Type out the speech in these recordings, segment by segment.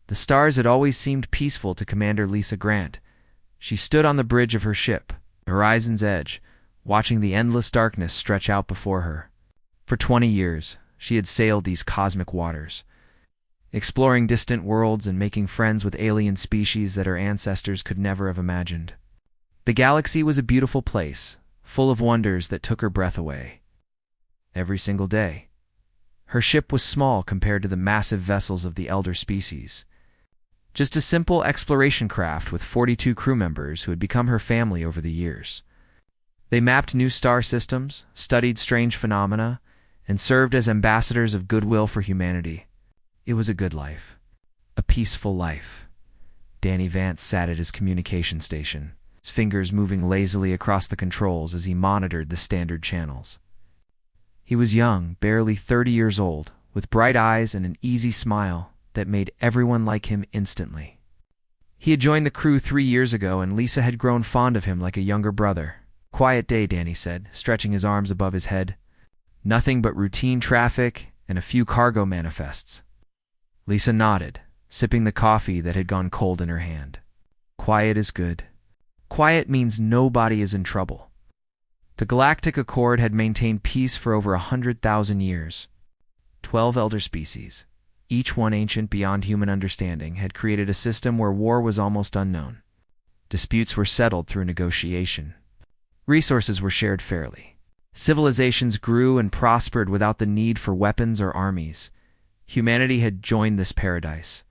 The stars had always seemed peaceful to Commander Lisa Grant. She stood on the bridge of her ship, the horizon's edge, watching the endless darkness stretch out before her. For 20 years, she had sailed these cosmic waters, exploring distant worlds and making friends with alien species that her ancestors could never have imagined. The galaxy was a beautiful place, full of wonders that took her breath away. Every single day. Her ship was small compared to the massive vessels of the elder species. Just a simple exploration craft with 42 crew members who had become her family over the years. They mapped new star systems, studied strange phenomena, and served as ambassadors of goodwill for humanity. It was a good life. A peaceful life. Danny Vance sat at his communication station, his fingers moving lazily across the controls as he monitored the standard channels. He was young, barely 30 years old, with bright eyes and an easy smile that made everyone like him instantly. He had joined the crew 3 years ago, and Lisa had grown fond of him like a younger brother. "Quiet day," Danny said, stretching his arms above his head. "Nothing but routine traffic and a few cargo manifests." Lisa nodded, sipping the coffee that had gone cold in her hand. Quiet is good. Quiet means nobody is in trouble. The Galactic Accord had maintained peace for over 100,000 years. 12 elder species, each one ancient beyond human understanding, had created a system where war was almost unknown. Disputes were settled through negotiation. Resources were shared fairly. Civilizations grew and prospered without the need for weapons or armies. Humanity had joined this paradise.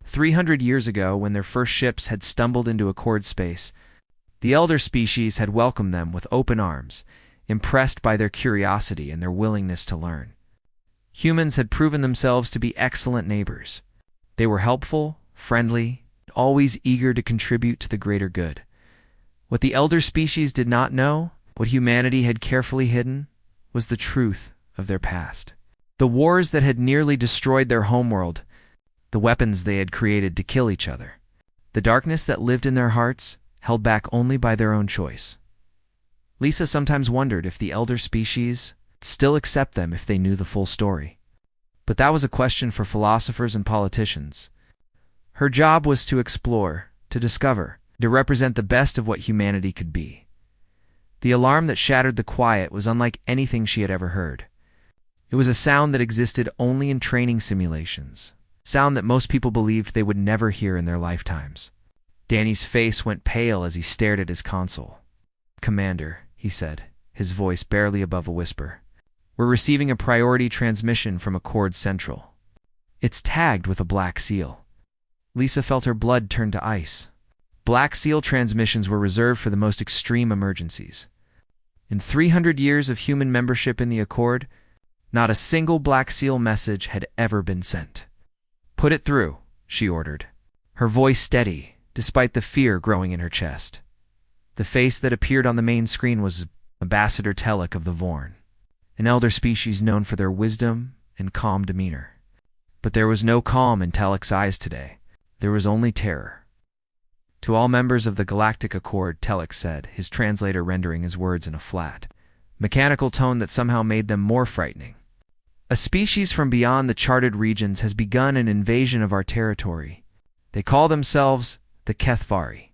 300 years ago, when their first ships had stumbled into Accord space, the elder species had welcomed them with open arms, impressed by their curiosity and their willingness to learn. Humans had proven themselves to be excellent neighbors. They were helpful, friendly, always eager to contribute to the greater good. What the elder species did not know, what humanity had carefully hidden, was the truth of their past. The wars that had nearly destroyed their homeworld, the weapons they had created to kill each other, the darkness that lived in their hearts, held back only by their own choice. Lisa sometimes wondered if the elder species still accept them if they knew the full story. But that was a question for philosophers and politicians. Her job was to explore, to discover, to represent the best of what humanity could be. The alarm that shattered the quiet was unlike anything she had ever heard. It was a sound that existed only in training simulations, sound that most people believed they would never hear in their lifetimes. Danny's face went pale as he stared at his console. "Commander," he said, his voice barely above a whisper, "we're receiving a priority transmission from Accord Central. It's tagged with a black seal." Lisa felt her blood turn to ice. Black seal transmissions were reserved for the most extreme emergencies. In 300 years of human membership in the Accord, not a single black seal message had ever been sent. "Put it through," she ordered, her voice steady, despite the fear growing in her chest. The face that appeared on the main screen was Ambassador Telek of the Vorn, an elder species known for their wisdom and calm demeanor. But there was no calm in Telek's eyes today. There was only terror. "To all members of the Galactic Accord," Telek said, his translator rendering his words in a flat, mechanical tone that somehow made them more frightening. "A species from beyond the charted regions has begun an invasion of our territory. They call themselves the Kethvari.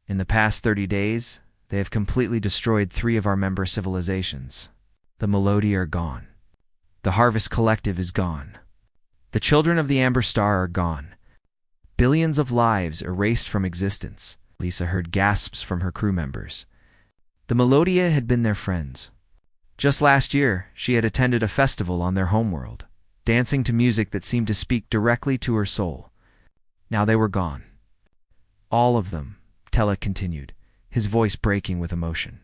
In the past 30 days, they have completely destroyed 3 of our member civilizations. The Melody are gone. The Harvest Collective is gone. The Children of the Amber Star are gone. Billions of lives erased from existence." Lisa heard gasps from her crew members. The Melodia had been their friends. Just last year, she had attended a festival on their homeworld, dancing to music that seemed to speak directly to her soul. Now they were gone. "All of them," Telek continued, his voice breaking with emotion.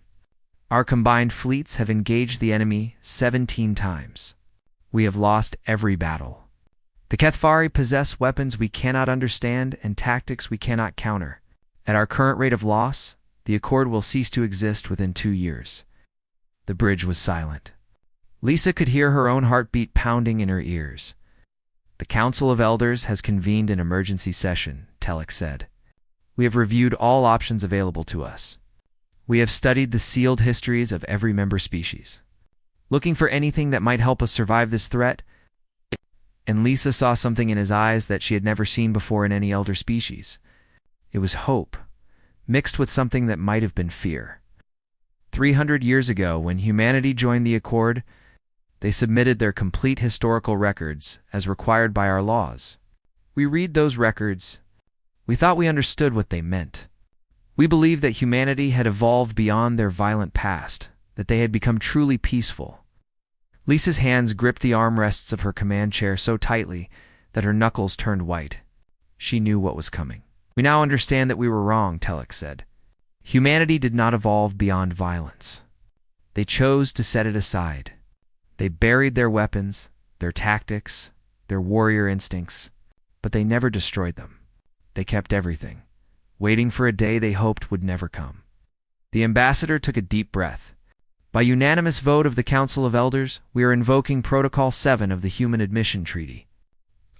"Our combined fleets have engaged the enemy 17 times. We have lost every battle. The Kethvari possess weapons we cannot understand and tactics we cannot counter. At our current rate of loss, the Accord will cease to exist within 2 years." The bridge was silent. Lisa could hear her own heartbeat pounding in her ears. "The Council of Elders has convened an emergency session," Telek said. "We have reviewed all options available to us. We have studied the sealed histories of every member species. Looking for anything that might help us survive this threat, And Lisa saw something in his eyes that she had never seen before in any elder species. It was hope, mixed with something that might have been fear. 300 years ago, when humanity joined the Accord, they submitted their complete historical records as required by our laws. We read those records. We thought we understood what they meant. We believed that humanity had evolved beyond their violent past, that they had become truly peaceful. Lisa's hands gripped the armrests of her command chair so tightly that her knuckles turned white. She knew what was coming. "We now understand that we were wrong," Telek said. "Humanity did not evolve beyond violence. They chose to set it aside. They buried their weapons, their tactics, their warrior instincts, but they never destroyed them. They kept everything, waiting for a day they hoped would never come." The ambassador took a deep breath. "By unanimous vote of the Council of Elders, we are invoking Protocol 7 of the Human Admission Treaty.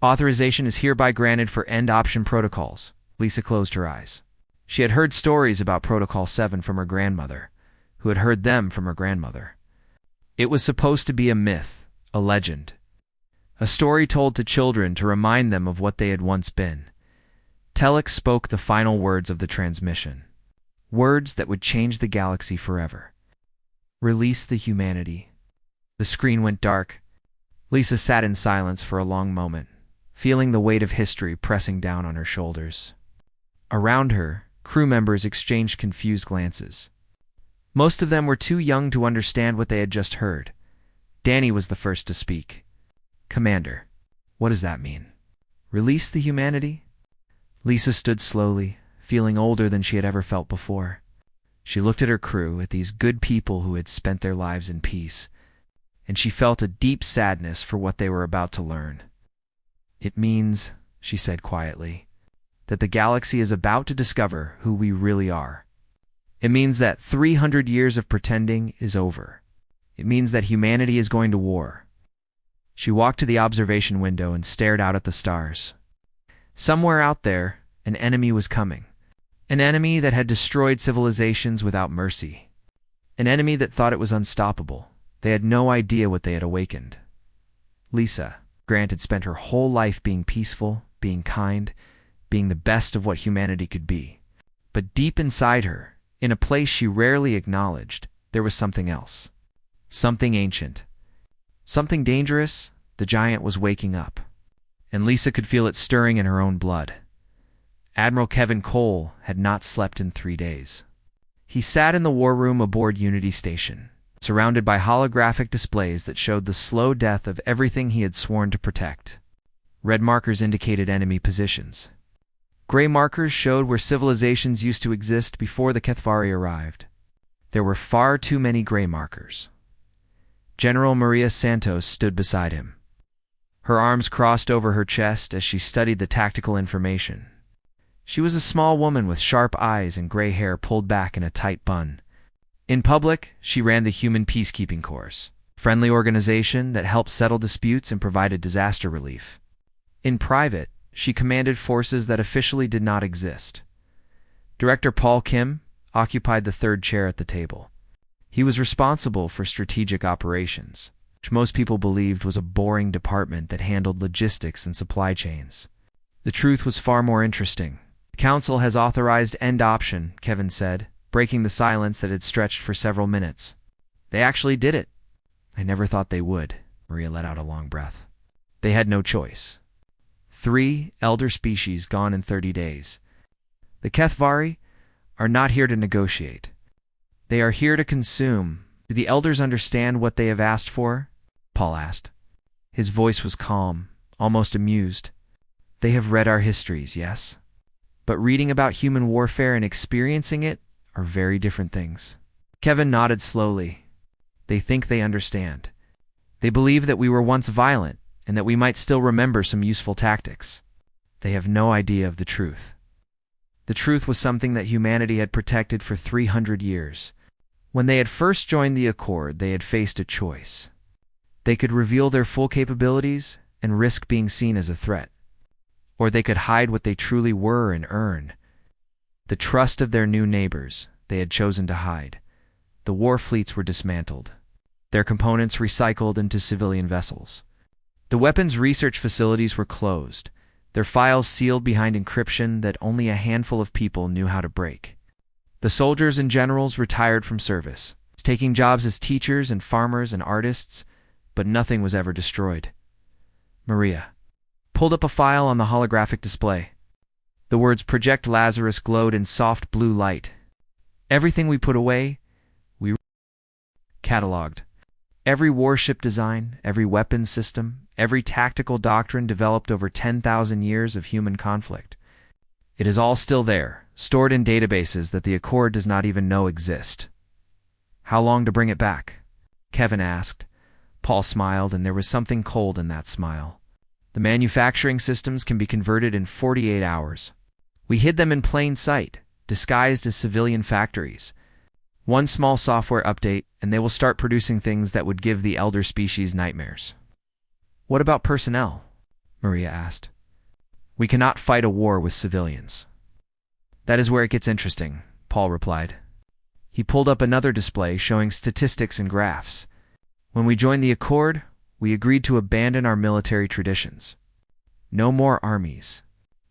Authorization is hereby granted for end option protocols." Lisa closed her eyes. She had heard stories about Protocol 7 from her grandmother, who had heard them from her grandmother. It was supposed to be a myth, a legend, a story told to children to remind them of what they had once been. Telek spoke the final words of the transmission, words that would change the galaxy forever. "Release the humanity." The screen went dark. Lisa sat in silence for a long moment, feeling the weight of history pressing down on her shoulders. Around her, crew members exchanged confused glances. Most of them were too young to understand what they had just heard. Danny was the first to speak. "Commander, what does that mean? Release the humanity?" Lisa stood slowly, feeling older than she had ever felt before. She looked at her crew, at these good people who had spent their lives in peace, and she felt a deep sadness for what they were about to learn. "It means," she said quietly, "that the galaxy is about to discover who we really are. It means that 300 years of pretending is over. It means that humanity is going to war." She walked to the observation window and stared out at the stars. Somewhere out there, an enemy was coming. An enemy that had destroyed civilizations without mercy. An enemy that thought it was unstoppable. They had no idea what they had awakened. Lisa Grant had spent her whole life being peaceful, being kind, being the best of what humanity could be. But deep inside her, in a place she rarely acknowledged, there was something else. Something ancient. Something dangerous. The giant was waking up. And Lisa could feel it stirring in her own blood. Admiral Kevin Cole had not slept in 3 days. He sat in the war room aboard Unity Station, surrounded by holographic displays that showed the slow death of everything he had sworn to protect. Red markers indicated enemy positions. Gray markers showed where civilizations used to exist before the Kethvari arrived. There were far too many gray markers. General Maria Santos stood beside him. Her arms crossed over her chest as she studied the tactical information. She was a small woman with sharp eyes and gray hair pulled back in a tight bun. In public, she ran the Human Peacekeeping Corps, a friendly organization that helped settle disputes and provided disaster relief. In private, she commanded forces that officially did not exist. Director Paul Kim occupied the third chair at the table. He was responsible for strategic operations, which most people believed was a boring department that handled logistics and supply chains. The truth was far more interesting. "The Council has authorized end option," Kevin said, breaking the silence that had stretched for several minutes. "They actually did it." "I never thought they would," Maria let out a long breath. They had no choice. 3 elder species gone in 30 days. The Kethvari are not here to negotiate. They are here to consume. "Do the elders understand what they have asked for?" Paul asked. His voice was calm, almost amused. "They have read our histories, yes? But reading about human warfare and experiencing it are very different things." Kevin nodded slowly. "They think they understand. They believe that we were once violent and that we might still remember some useful tactics. They have no idea of the truth. The truth was something that humanity had protected for 300 years. When they had first joined the Accord, they had faced a choice. They could reveal their full capabilities and risk being seen as a threat. Or they could hide what they truly were and earn the trust of their new neighbors. They had chosen to hide. The war fleets were dismantled, their components recycled into civilian vessels. The weapons research facilities were closed, their files sealed behind encryption that only a handful of people knew how to break. The soldiers and generals retired from service, taking jobs as teachers and farmers and artists, but nothing was ever destroyed. Maria pulled up a file on the holographic display. The words Project Lazarus glowed in soft blue light. Everything we put away, we cataloged. Every warship design, every weapons system, every tactical doctrine developed over 10,000 years of human conflict. It is all still there, stored in databases that the Accord does not even know exist. How long to bring it back? Kevin asked. Paul smiled, and there was something cold in that smile. The manufacturing systems can be converted in 48 hours. We hid them in plain sight, disguised as civilian factories. One small software update, and they will start producing things that would give the elder species nightmares. What about personnel? Maria asked. We cannot fight a war with civilians. That is where it gets interesting, Paul replied. He pulled up another display showing statistics and graphs. When we joined the Accord, we agreed to abandon our military traditions. No more armies.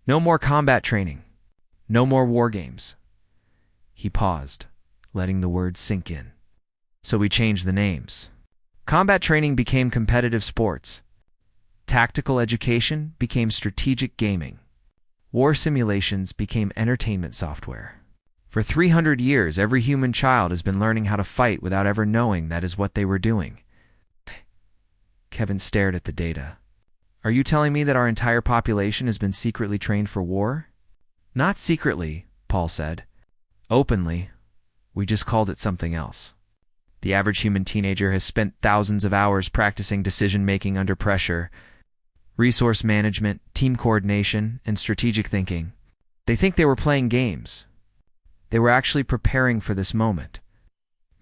No more combat training. No more war games. He paused, letting the words sink in. So we changed the names. Combat training became competitive sports. Tactical education became strategic gaming. War simulations became entertainment software. For 300 years, every human child has been learning how to fight without ever knowing that is what they were doing. Kevin stared at the data. Are you telling me that our entire population has been secretly trained for war? Not secretly, Paul said. Openly. We just called it something else. The average human teenager has spent thousands of hours practicing decision-making under pressure, resource management, team coordination, and strategic thinking. They think they were playing games. They were actually preparing for this moment.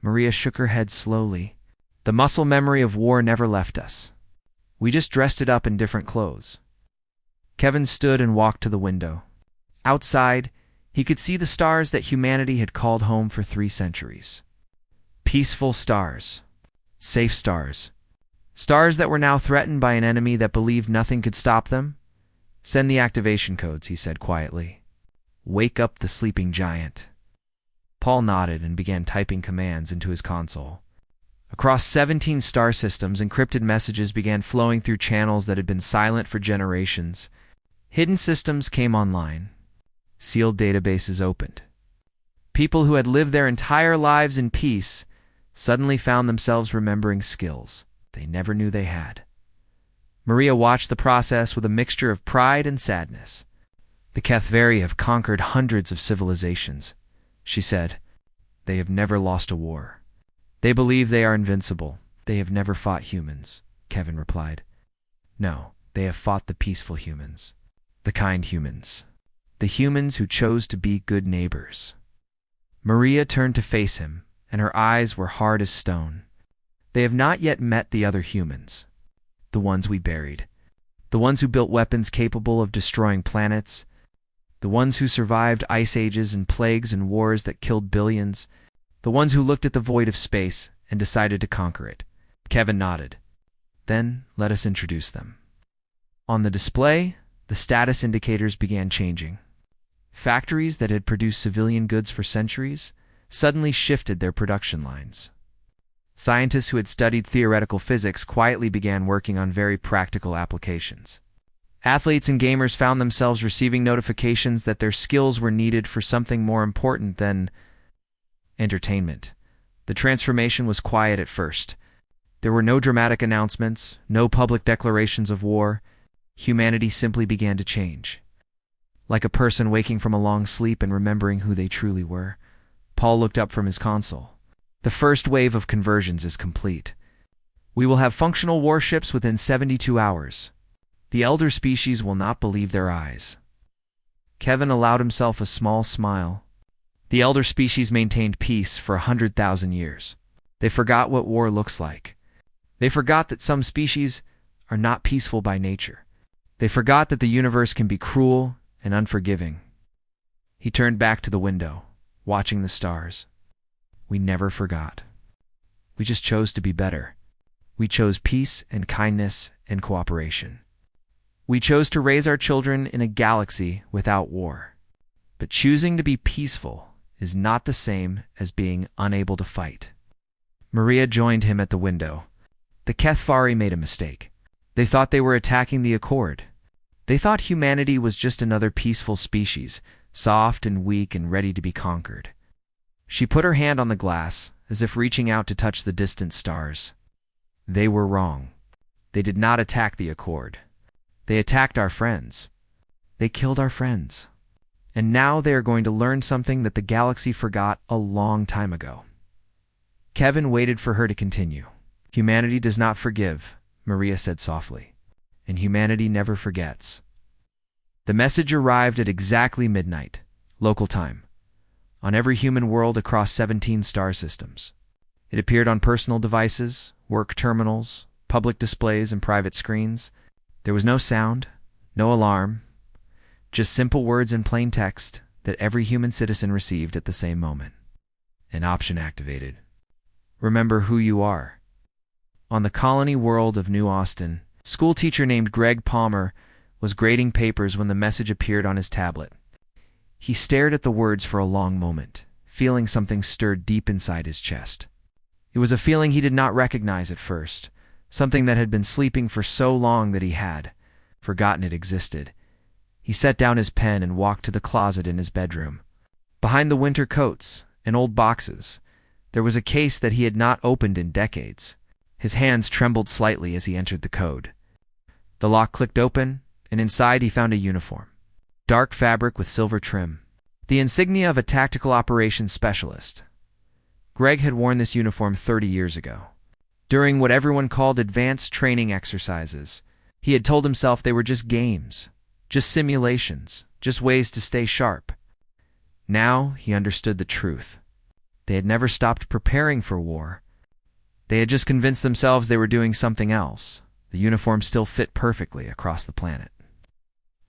Maria shook her head slowly. The muscle memory of war never left us. We just dressed it up in different clothes. Kevin stood and walked to the window. Outside, he could see the stars that humanity had called home for 3 centuries. Peaceful stars. Safe stars. Stars that were now threatened by an enemy that believed nothing could stop them. Send the activation codes, he said quietly. Wake up the sleeping giant. Paul nodded and began typing commands into his console. Across 17 star systems, encrypted messages began flowing through channels that had been silent for generations. Hidden systems came online. Sealed databases opened. People who had lived their entire lives in peace suddenly found themselves remembering skills they never knew they had. Maria watched the process with a mixture of pride and sadness. The Kethvari have conquered hundreds of civilizations, she said. They have never lost a war. They believe they are invincible. They have never fought humans, Kevin replied. No, they have fought the peaceful humans, the kind humans, the humans who chose to be good neighbors. Maria turned to face him, and her eyes were hard as stone. They have not yet met the other humans, the ones we buried, the ones who built weapons capable of destroying planets, the ones who survived ice ages and plagues and wars that killed billions, the ones who looked at the void of space and decided to conquer it. Kevin nodded. Then let us introduce them. On the display, the status indicators began changing. Factories that had produced civilian goods for centuries suddenly shifted their production lines. Scientists who had studied theoretical physics quietly began working on very practical applications. Athletes and gamers found themselves receiving notifications that their skills were needed for something more important than entertainment. The transformation was quiet at first. There were no dramatic announcements, no public declarations of war. Humanity simply began to change. Like a person waking from a long sleep and remembering who they truly were, Paul looked up from his console. The first wave of conversions is complete. We will have functional warships within 72 hours. The elder species will not believe their eyes. Kevin allowed himself a small smile. The elder species maintained peace for 100,000 years. They forgot what war looks like. They forgot that some species are not peaceful by nature. They forgot that the universe can be cruel and unforgiving. He turned back to the window, watching the stars. We never forgot. We just chose to be better. We chose peace and kindness and cooperation. We chose to raise our children in a galaxy without war. But choosing to be peaceful is not the same as being unable to fight. Maria joined him at the window. The HFY made a mistake. They thought they were attacking the Accord. They thought humanity was just another peaceful species, soft and weak and ready to be conquered. She put her hand on the glass, as if reaching out to touch the distant stars. They were wrong. They did not attack the Accord. They attacked our friends. They killed our friends. And now they are going to learn something that the galaxy forgot a long time ago. Kevin waited for her to continue. Humanity does not forgive, Maria said softly, and humanity never forgets. The message arrived at exactly midnight, local time, on every human world across 17 star systems. It appeared on personal devices, work terminals, public displays, and private screens. There was no sound, no alarm, just simple words in plain text that every human citizen received at the same moment. An option activated. Remember who you are. On the colony world of New Austin, a school teacher named Greg Palmer was grading papers when the message appeared on his tablet. He stared at the words for a long moment, feeling something stirred deep inside his chest. It was a feeling he did not recognize at first, something that had been sleeping for so long that he had forgotten it existed. He set down his pen and walked to the closet in his bedroom. Behind the winter coats and old boxes, there was a case that he had not opened in decades. His hands trembled slightly as he entered the code. The lock clicked open, and inside he found a uniform. Dark fabric with silver trim. The insignia of a tactical operations specialist. Greg had worn this uniform 30 years ago. During what everyone called advanced training exercises, he had told himself they were just games, just simulations, just ways to stay sharp. Now he understood the truth. They had never stopped preparing for war. They had just convinced themselves they were doing something else. The uniform still fit perfectly across the planet.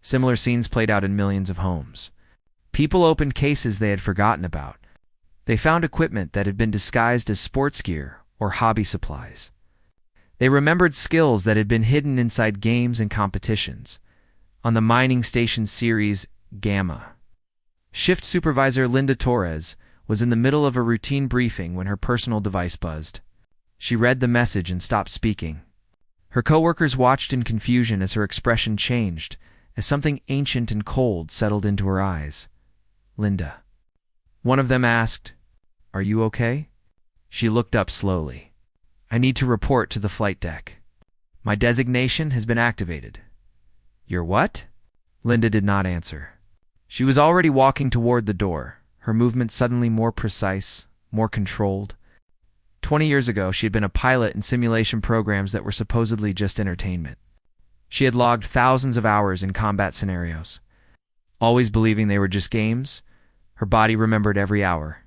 Similar scenes played out in millions of homes. People opened cases they had forgotten about. They found equipment that had been disguised as sports gear or hobby supplies. They remembered skills that had been hidden inside games and competitions. On the mining station series Gamma, Shift Supervisor Linda Torres was in the middle of a routine briefing when her personal device buzzed. She read the message and stopped speaking. Her coworkers watched in confusion as her expression changed, as something ancient and cold settled into her eyes. Linda. One of them asked, "Are you okay?" She looked up slowly. "I need to report to the flight deck. My designation has been activated." "Your what?" Linda did not answer. She was already walking toward the door, her movement suddenly more precise, more controlled. 20 years ago, she had been a pilot in simulation programs that were supposedly just entertainment. She had logged thousands of hours in combat scenarios. Always believing they were just games, her body remembered every hour.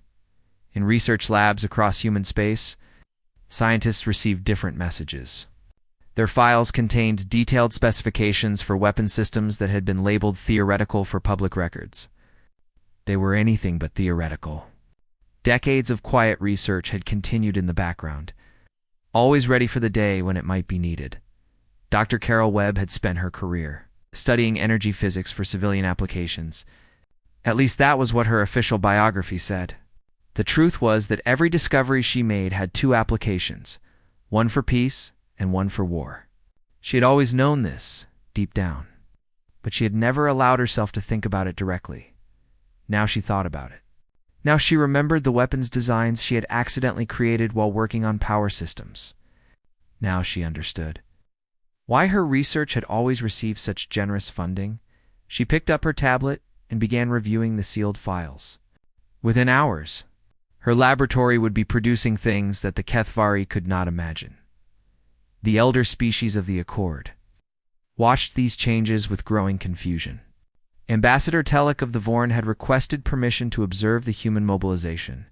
In research labs across human space, scientists received different messages. Their files contained detailed specifications for weapon systems that had been labeled theoretical for public records. They were anything but theoretical. Decades of quiet research had continued in the background, always ready for the day when it might be needed. Dr. Carol Webb had spent her career studying energy physics for civilian applications. At least that was what her official biography said. The truth was that every discovery she made had two applications, one for peace and one for war. She had always known this, deep down, but she had never allowed herself to think about it directly. Now she thought about it. Now she remembered the weapons designs she had accidentally created while working on power systems. Now she understood why her research had always received such generous funding. She picked up her tablet and began reviewing the sealed files. Within hours, her laboratory would be producing things that the HFY could not imagine. The elder species of the Accord watched these changes with growing confusion. Ambassador Telek of the Vorn had requested permission to observe the human mobilization,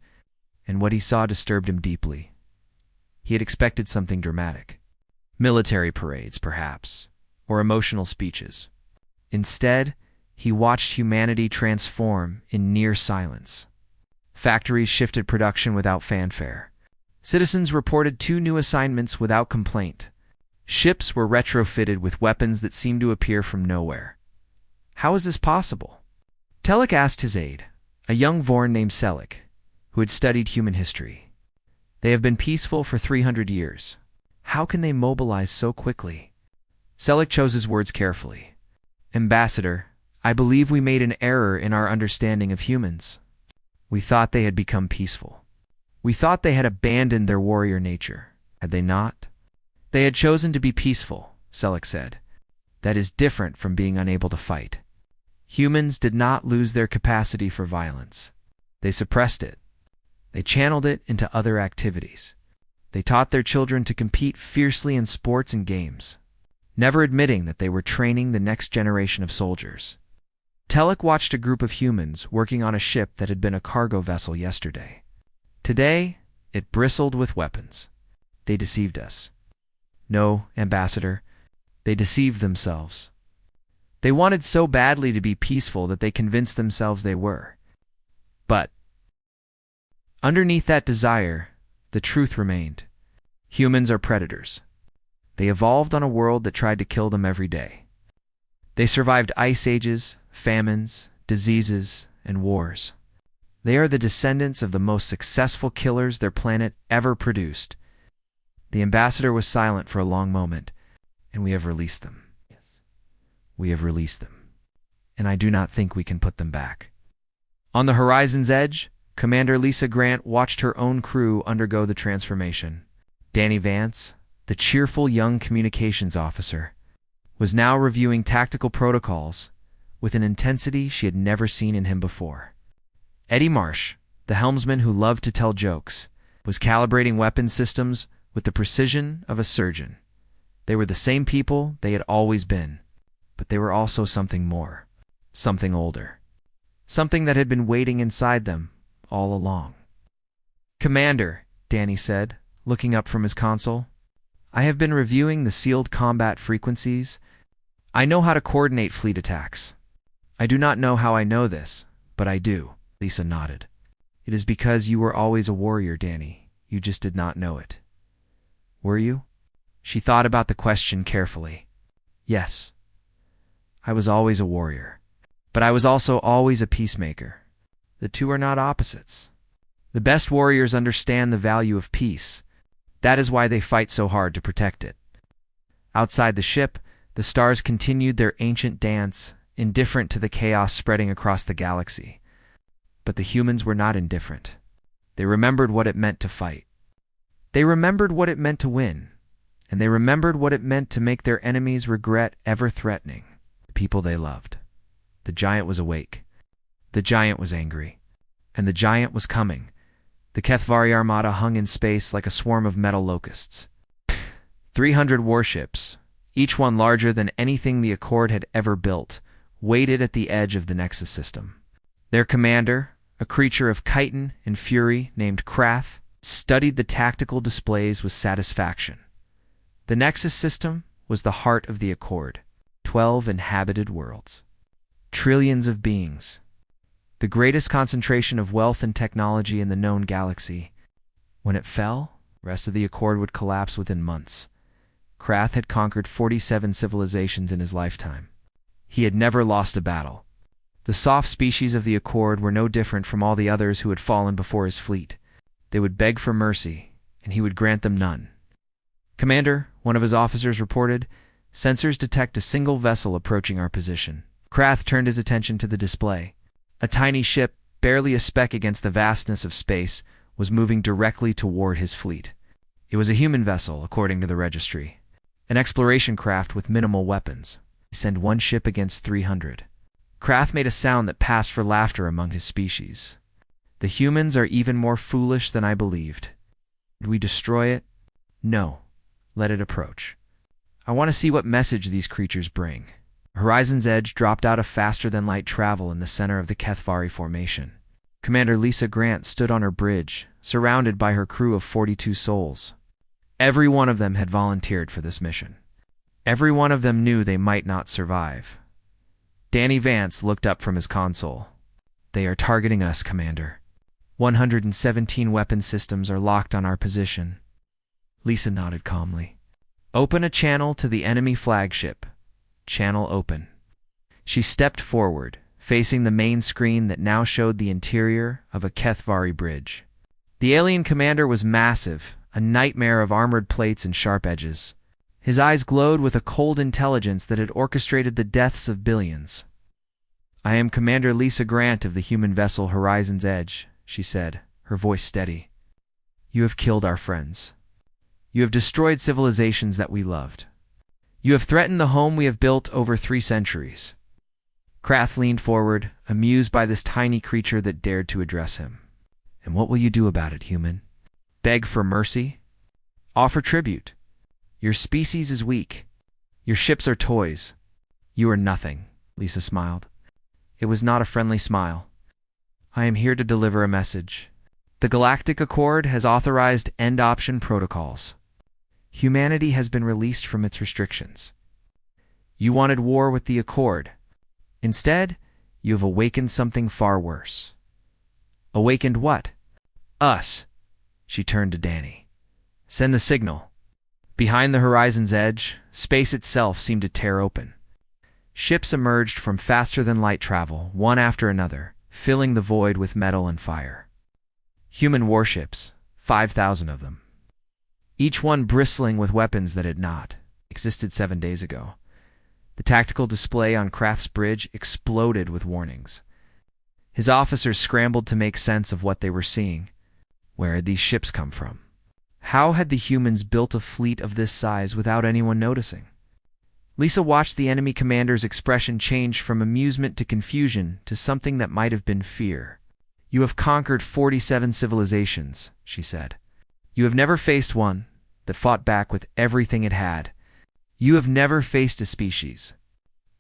and what he saw disturbed him deeply. He had expected something dramatic. Military parades, perhaps, or emotional speeches. Instead, he watched humanity transform in near silence. Factories shifted production without fanfare. Citizens reported 2 new assignments without complaint. Ships were retrofitted with weapons that seemed to appear from nowhere. How is this possible? Telek asked his aide, a young Vorn named Selek, who had studied human history. They have been peaceful for 300 years. How can they mobilize so quickly? Selek chose his words carefully. Ambassador, I believe we made an error in our understanding of humans. We thought they had become peaceful. We thought they had abandoned their warrior nature. Had they not? They had chosen to be peaceful, Selek said. That is different from being unable to fight. Humans did not lose their capacity for violence. They suppressed it. They channeled it into other activities. They taught their children to compete fiercely in sports and games, never admitting that they were training the next generation of soldiers. Telek watched a group of humans working on a ship that had been a cargo vessel yesterday. Today, it bristled with weapons. They deceived us. No, Ambassador, they deceived themselves. They wanted so badly to be peaceful that they convinced themselves they were. But underneath that desire, the truth remained. Humans are predators. They evolved on a world that tried to kill them every day. They survived ice ages, famines, diseases, and wars. They are the descendants of the most successful killers their planet ever produced. The ambassador was silent for a long moment, and we have released them. Yes, we have released them. And I do not think we can put them back. On the horizon's edge, Commander Lisa Grant watched her own crew undergo the transformation. Danny Vance, the cheerful young communications officer, was now reviewing tactical protocols with an intensity she had never seen in him before. Eddie Marsh, the helmsman who loved to tell jokes, was calibrating weapon systems with the precision of a surgeon. They were the same people they had always been, but they were also something more, something older, something that had been waiting inside them all along. Commander, Danny said, looking up from his console, I have been reviewing the sealed combat frequencies. I know how to coordinate fleet attacks. I do not know how I know this, but I do. Lisa nodded. It is because you were always a warrior, Danny. You just did not know it. Were you? She thought about the question carefully. Yes. I was always a warrior. But I was also always a peacemaker. The two are not opposites. The best warriors understand the value of peace. That is why they fight so hard to protect it. Outside the ship, the stars continued their ancient dance, indifferent to the chaos spreading across the galaxy. But the humans were not indifferent. They remembered what it meant to fight. They remembered what it meant to win. And they remembered what it meant to make their enemies regret ever threatening the people they loved. The giant was awake. The giant was angry. And the giant was coming. The Kethvari armada hung in space like a swarm of metal locusts. 300 warships, each one larger than anything the Accord had ever built, waited at the edge of the Nexus system. Their commander, a creature of chitin and fury named Krath, studied the tactical displays with satisfaction. The Nexus system was the heart of the Accord, 12 inhabited worlds. Trillions of beings. The greatest concentration of wealth and technology in the known galaxy. When it fell, the rest of the Accord would collapse within months. Krath had conquered 47 civilizations in his lifetime. He had never lost a battle. The soft species of the Accord were no different from all the others who had fallen before his fleet. They would beg for mercy, and he would grant them none. Commander, one of his officers reported, sensors detect a single vessel approaching our position. Krath turned his attention to the display. A tiny ship, barely a speck against the vastness of space, was moving directly toward his fleet. It was a human vessel, according to the registry. An exploration craft with minimal weapons. Send one ship against 300. Krath made a sound that passed for laughter among his species. The humans are even more foolish than I believed. Did we destroy it? No. Let it approach. I want to see what message these creatures bring. Horizon's edge dropped out of faster-than-light travel in the center of the Kethvari formation. Commander Lisa Grant stood on her bridge, surrounded by her crew of 42 souls. Every one of them had volunteered for this mission. Every one of them knew they might not survive. Danny Vance looked up from his console. They are targeting us, Commander. 117 weapon systems are locked on our position. Lisa nodded calmly. Open a channel to the enemy flagship. Channel open. She stepped forward, facing the main screen that now showed the interior of a HFY bridge. The alien commander was massive, a nightmare of armored plates and sharp edges. His eyes glowed with a cold intelligence that had orchestrated the deaths of billions. I am Commander Lisa Grant of the human vessel Horizon's Edge, she said, her voice steady. You have killed our friends. You have destroyed civilizations that we loved. You have threatened the home we have built over 3 centuries. Krath leaned forward, amused by this tiny creature that dared to address him. And what will you do about it, human? Beg for mercy? Offer tribute? Your species is weak. Your ships are toys. You are nothing, Lisa smiled. It was not a friendly smile. I am here to deliver a message. The Galactic Accord has authorized end option protocols. Humanity has been released from its restrictions. You wanted war with the Accord. Instead, you have awakened something far worse. Awakened what? Us. She turned to Danny. Send the signal. Behind the horizon's edge, space itself seemed to tear open. Ships emerged from faster-than-light travel, one after another, filling the void with metal and fire. Human warships, 5,000 of them. Each one bristling with weapons that had not existed 7 days ago. The tactical display on Krath's bridge exploded with warnings. His officers scrambled to make sense of what they were seeing. Where had these ships come from? How had the humans built a fleet of this size without anyone noticing? Lisa watched the enemy commander's expression change from amusement to confusion to something that might have been fear. You have conquered 47 civilizations, she said. You have never faced one that fought back with everything it had. You have never faced a species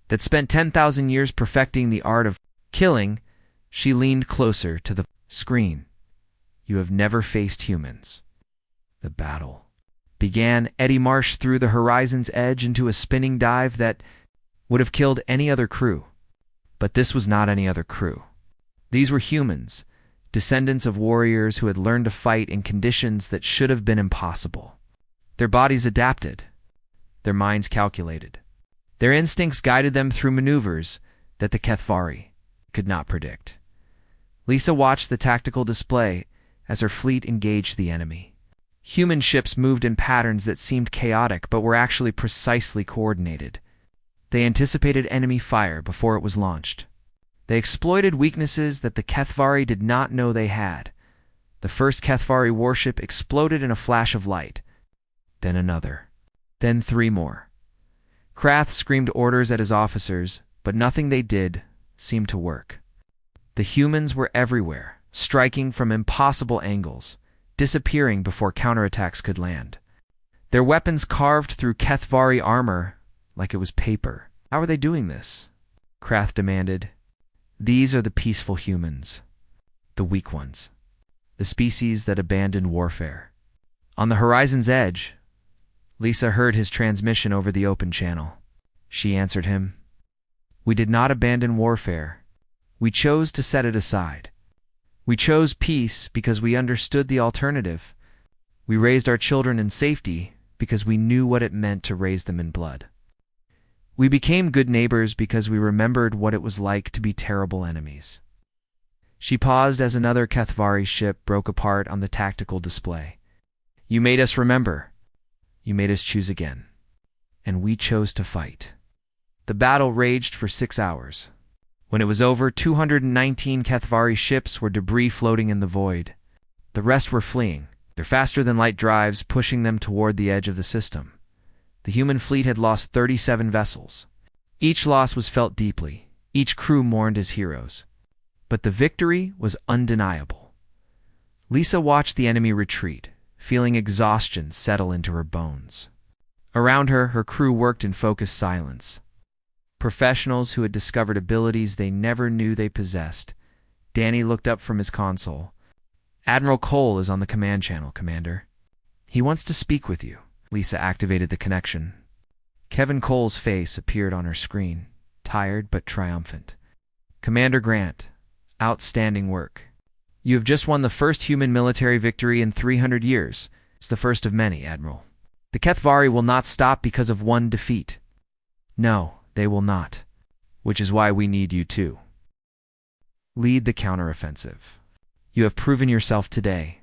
that spent 10,000 years perfecting the art of killing. She leaned closer to the screen. You have never faced humans. The battle began. Eddie Marsh threw the Horizon's Edge into a spinning dive that would have killed any other crew. But this was not any other crew. These were humans, descendants of warriors who had learned to fight in conditions that should have been impossible. Their bodies adapted. Their minds calculated. Their instincts guided them through maneuvers that the HFY could not predict. Lisa watched the tactical display as her fleet engaged the enemy. Human ships moved in patterns that seemed chaotic but were actually precisely coordinated. They anticipated enemy fire before it was launched. They exploited weaknesses that the HFY did not know they had. The first HFY warship exploded in a flash of light. Then another. Then 3 more. Krath screamed orders at his officers, but nothing they did seemed to work. The humans were everywhere, striking from impossible angles, disappearing before counterattacks could land. Their weapons carved through HFY armor like it was paper. How are they doing this? Krath demanded. These are the peaceful humans. The weak ones. The species that abandoned warfare. On the horizon's edge, Lisa heard his transmission over the open channel. She answered him. We did not abandon warfare. We chose to set it aside. We chose peace because we understood the alternative. We raised our children in safety because we knew what it meant to raise them in blood. We became good neighbors because we remembered what it was like to be terrible enemies. She paused as another HFY ship broke apart on the tactical display. You made us remember. You made us choose again. And we chose to fight. The battle raged for 6 hours. When it was over, 219 HFY ships were debris floating in the void. The rest were fleeing, their faster-than-light drives pushing them toward the edge of the system. The human fleet had lost 37 vessels. Each loss was felt deeply. Each crew mourned as heroes. But the victory was undeniable. Lisa watched the enemy retreat, feeling exhaustion settle into her bones. Around her, her crew worked in focused silence. Professionals who had discovered abilities they never knew they possessed. Danny looked up from his console. Admiral Cole is on the command channel, Commander. He wants to speak with you. Lisa activated the connection. Kevin Cole's face appeared on her screen, tired but triumphant. Commander Grant, outstanding work. You have just won the first human military victory in 300 years. It's the first of many, Admiral. The Kethvari will not stop because of one defeat. No, they will not. Which is why we need you too. Lead the counteroffensive. You have proven yourself today.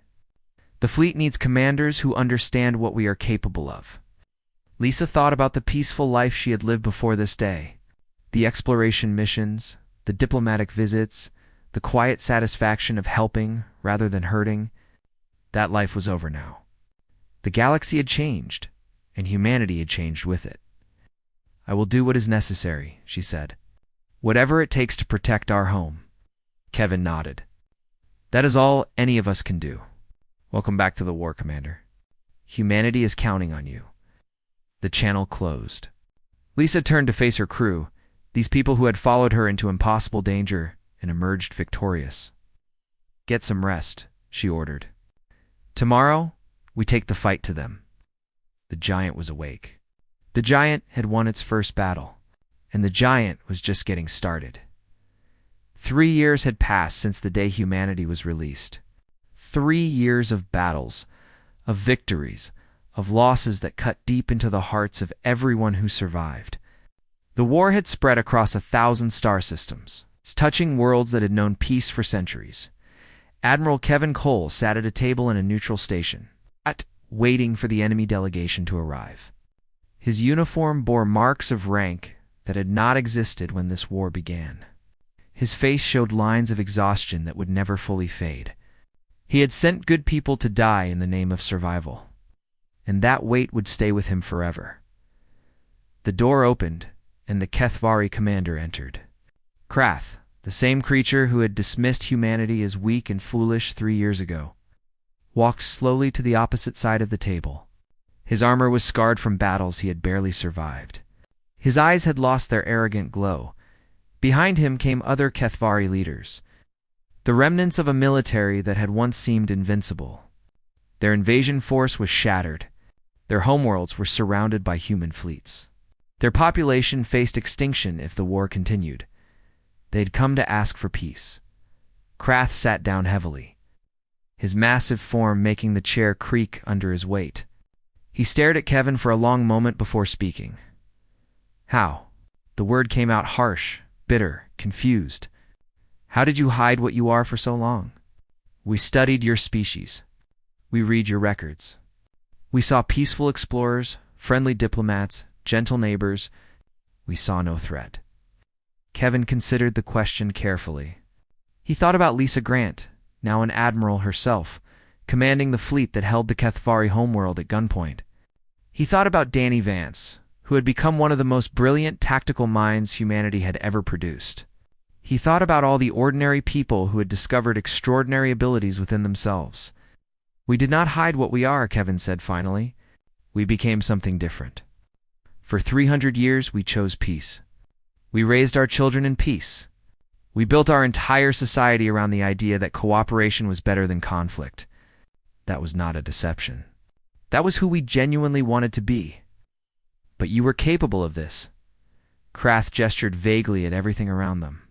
The fleet needs commanders who understand what we are capable of. Lisa thought about the peaceful life she had lived before this day. The exploration missions, the diplomatic visits, the quiet satisfaction of helping rather than hurting. That life was over now. The galaxy had changed, and humanity had changed with it. I will do what is necessary, she said. Whatever it takes to protect our home. Kevin nodded. That is all any of us can do. Welcome back to the war, Commander. Humanity is counting on you. The channel closed. Lisa turned to face her crew, these people who had followed her into impossible danger and emerged victorious. Get some rest, she ordered. Tomorrow, we take the fight to them. The giant was awake. The giant had won its first battle, and the giant was just getting started. 3 years had passed since the day humanity was released. 3 years of battles, of victories, of losses that cut deep into the hearts of everyone who survived. The war had spread across 1,000 star systems, touching worlds that had known peace for centuries. Admiral Kevin Cole sat at a table in a neutral station, waiting for the enemy delegation to arrive. His uniform bore marks of rank that had not existed when this war began. His face showed lines of exhaustion that would never fully fade. He had sent good people to die in the name of survival, and that weight would stay with him forever. The door opened, and the Kethvari commander entered. Krath, the same creature who had dismissed humanity as weak and foolish 3 years ago, walked slowly to the opposite side of the table. His armor was scarred from battles he had barely survived. His eyes had lost their arrogant glow. Behind him came other Kethvari leaders, the remnants of a military that had once seemed invincible. Their invasion force was shattered. Their homeworlds were surrounded by human fleets. Their population faced extinction if the war continued. They had come to ask for peace. Krath sat down heavily, his massive form making the chair creak under his weight. He stared at Kevin for a long moment before speaking. How? The word came out harsh, bitter, confused. How did you hide what you are for so long? We studied your species. We read your records. We saw peaceful explorers, friendly diplomats, gentle neighbors. We saw no threat. Kevin considered the question carefully. He thought about Lisa Grant, now an admiral herself, commanding the fleet that held the Kethvari homeworld at gunpoint. He thought about Danny Vance, who had become one of the most brilliant tactical minds humanity had ever produced. He thought about all the ordinary people who had discovered extraordinary abilities within themselves. We did not hide what we are, Kevin said finally. We became something different. For 300 years, we chose peace. We raised our children in peace. We built our entire society around the idea that cooperation was better than conflict. That was not a deception. That was who we genuinely wanted to be. But you were capable of this. Krath gestured vaguely at everything around them.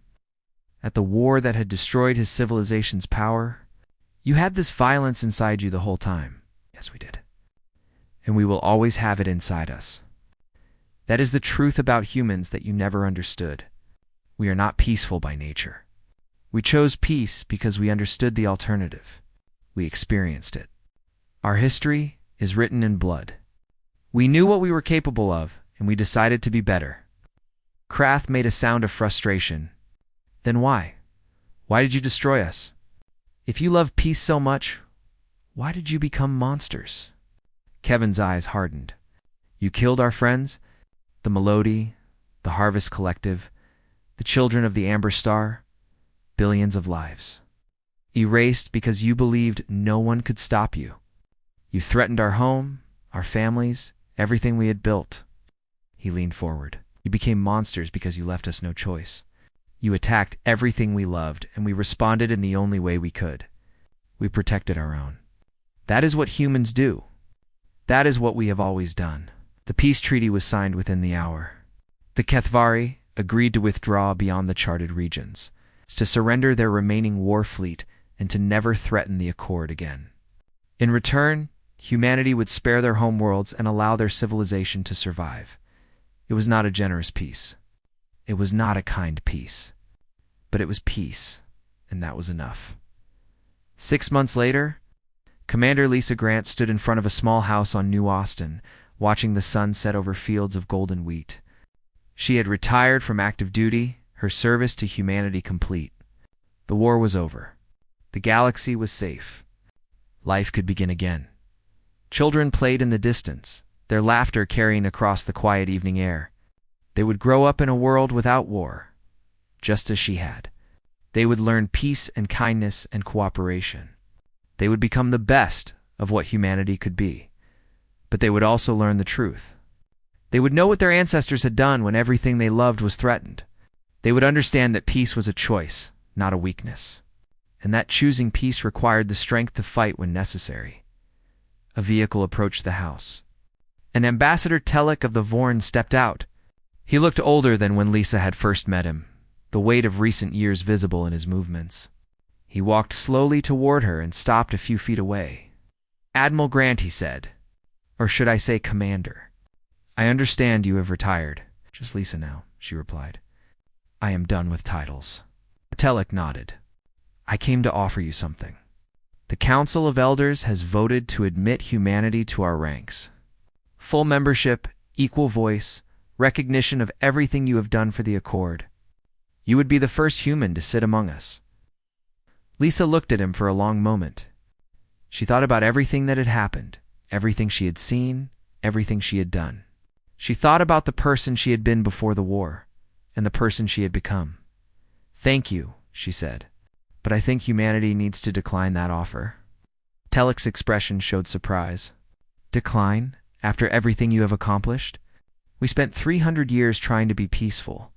At the war that had destroyed his civilization's power, you had this violence inside you the whole time. Yes, we did. And we will always have it inside us. That is the truth about humans that you never understood. We are not peaceful by nature. We chose peace because we understood the alternative. We experienced it. Our history is written in blood. We knew what we were capable of, and we decided to be better. Krath made a sound of frustration. Then why? Why did you destroy us? If you love peace so much, why did you become monsters? Kevin's eyes hardened. You killed our friends, the Melody, the Harvest Collective, the children of the Amber Star, billions of lives. Erased because you believed no one could stop you. You threatened our home, our families, everything we had built. He leaned forward. You became monsters because you left us no choice. You attacked everything we loved, and we responded in the only way we could. We protected our own. That is what humans do. That is what we have always done. The peace treaty was signed within the hour. The Kethvari agreed to withdraw beyond the charted regions, to surrender their remaining war fleet and to never threaten the Accord again. In return, humanity would spare their homeworlds and allow their civilization to survive. It was not a generous peace. It was not a kind peace. But it was peace, and that was enough. 6 months later, Commander Lisa Grant stood in front of a small house on New Austin, watching the sun set over fields of golden wheat. She had retired from active duty, her service to humanity complete. The war was over. The galaxy was safe. Life could begin again. Children played in the distance, their laughter carrying across the quiet evening air. They would grow up in a world without war, just as she had. They would learn peace and kindness and cooperation. They would become the best of what humanity could be. But they would also learn the truth. They would know what their ancestors had done when everything they loved was threatened. They would understand that peace was a choice, not a weakness, and that choosing peace required the strength to fight when necessary. A vehicle approached the house. An Ambassador Telek of the Vorn stepped out. He looked older than when Lisa had first met him, the weight of recent years visible in his movements. He walked slowly toward her and stopped a few feet away. "Admiral Grant," he said, "or should I say Commander. I understand you have retired." "Just Lisa now," she replied. "I am done with titles." Telek nodded. "I came to offer you something. The Council of Elders has voted to admit humanity to our ranks. Full membership, equal voice, recognition of everything you have done for the Accord. You would be the first human to sit among us." Lisa looked at him for a long moment. She thought about everything that had happened, everything she had seen, everything she had done. She thought about the person she had been before the war, and the person she had become. "Thank you," she said, "but I think humanity needs to decline that offer." Telek's expression showed surprise. "Decline? After everything you have accomplished? We spent 300 years trying to be peaceful.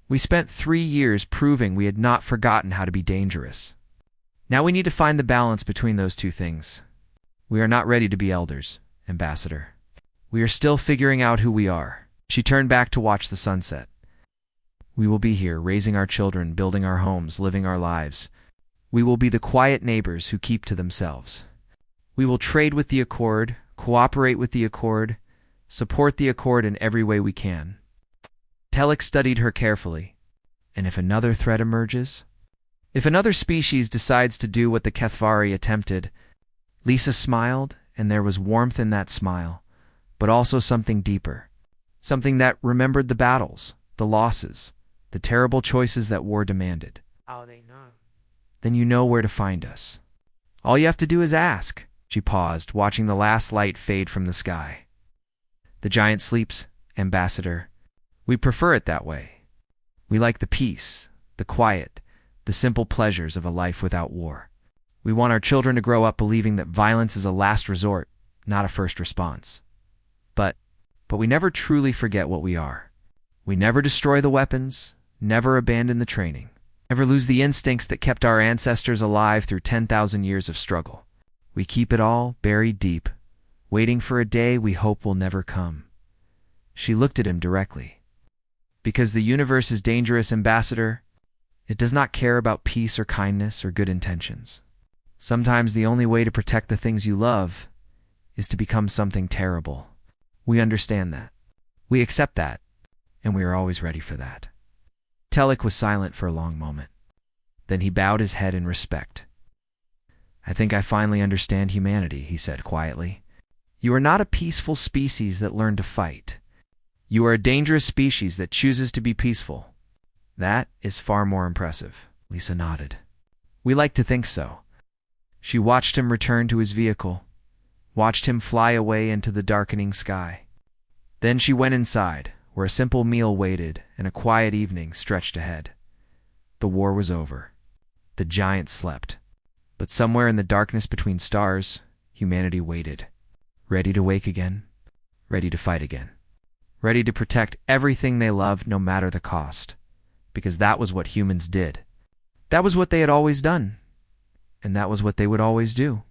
We spent 3 years proving we had not forgotten how to be dangerous. Now we need to find the balance between those two things. We are not ready to be elders, Ambassador. We are still figuring out who we are." She turned back to watch the sunset. "We will be here, raising our children, building our homes, living our lives. We will be the quiet neighbors who keep to themselves. We will trade with the Accord, cooperate with the Accord, support the Accord in every way we can." Telek studied her carefully. "And if another threat emerges? If another species decides to do what the Kethvari attempted?" Lisa smiled, and there was warmth in that smile, but also something deeper. Something that remembered the battles, the losses, the terrible choices that war demanded. "How they know?" "Then you know where to find us. All you have to do is ask." She paused, watching the last light fade from the sky. "The giant sleeps, Ambassador. We prefer it that way. We like the peace, the quiet, the simple pleasures of a life without war. We want our children to grow up believing that violence is a last resort, not a first response. But we never truly forget what we are. We never destroy the weapons, never abandon the training, never lose the instincts that kept our ancestors alive through 10,000 years of struggle. We keep it all buried deep, waiting for a day we hope will never come." She looked at him directly. "Because the universe is dangerous, Ambassador. It does not care about peace or kindness or good intentions. Sometimes the only way to protect the things you love is to become something terrible. We understand that. We accept that, and we are always ready for that." Telek was silent for a long moment. Then he bowed his head in respect. "I think I finally understand humanity," he said quietly. "You are not a peaceful species that learned to fight. You are a dangerous species that chooses to be peaceful. That is far more impressive." Lisa nodded. "We like to think so." She watched him return to his vehicle, watched him fly away into the darkening sky. Then she went inside, where a simple meal waited and a quiet evening stretched ahead. The war was over. The giant slept. But somewhere in the darkness between stars, humanity waited, ready to wake again, ready to fight again, ready to protect everything they loved no matter the cost, because that was what humans did. That was what they had always done, and that was what they would always do.